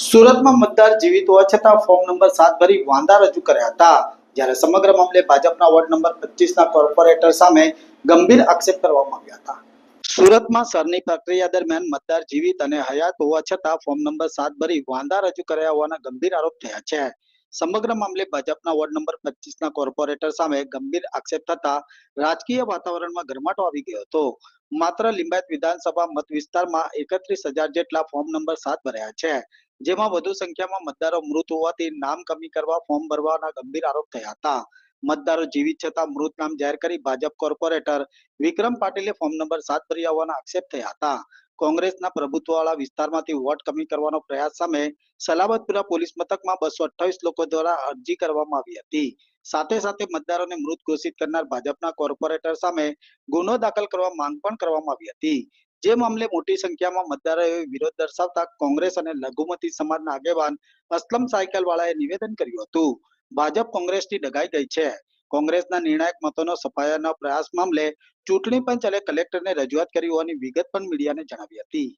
સુરતમાં મતદાર જીવિત હોવા છતાં ફોર્મ નંબર 7 ભરી વાંધા રજૂ કર્યા હતા. જ્યારે સમગ્ર મામલે ભાજપના વોર્ડ નંબર 25ના કોર્પોરેટર સામે ગંભીર આક્ષેપ કરવામાં આવ્યા હતા. સુરતમાં સરની પ્રક્રિયા દરમિયાન મતદાર જીવિત અને હયાત હોવા છતાં ફોર્મ નંબર 7 ભરી વાંધા રજૂ કર્યા હોવાના ગંભીર આરોપ થયા છે. સમગ્ર મામલે ભાજપના વોર્ડ નંબર 25ના કોર્પોરેટર સામે ગંભીર આક્ષેપ થતા રાજકીય વાતાવરણમાં ગરમાટો આવી ગયો હતો. માત્ર લિંબાયત વિધાનસભા મત વિસ્તારમાં 31,000 જેટલા ફોર્મ નંબર 7 ભર્યા છે, જેમાં વધુ સંખ્યામાં મતદારો મૃત હોવાથી નામ કમી કરવા ફોર્મ ભરવાના ગંભીર આરોપ થયા હતા. મતદારો જીવિત છતાં મૃત નામ જાહેર કરી ભાજપ કોર્પોરેટર વિક્રમ પાટીલે ફોર્મ નંબર 7 ભર્યા હોવાના આક્ષેપ થયા હતા. કોંગ્રેસના પ્રભુત્વવાળા વિસ્તારમાંથી વોટ કમી કરવાનો પ્રયાસ સામે સલાબતપુરા પોલીસ મથકમાં 228 લોકો દ્વારા અરજી કરવામાં આવી હતી. સાથે સાથે મતદારોને મૃત ઘોષિત કરનાર ભાજપના કોર્પોરેટર સામે ગુનો દાખલ કરવા માંગ પણ કરવામાં આવી હતી. જે મામલે મોટી સંખ્યામાં મતદારોએ વિરોધ દર્શાવતા કોંગ્રેસ અને લઘુમતી સમાજના આગેવાન અસલમ સાયકલવાળાએ નિવેદન કર્યું હતું. ભાજપ કોંગ્રેસથી ડઘાઈ ગઈ છે. કોંગ્રેસના નિર્ણાયક મતોનો સફાયાના પ્રયાસ મામલે ચૂંટણી પંચ અને કલેક્ટરને રજૂઆત કરી હોવાની વિગત પણ મીડિયાને જણાવી હતી.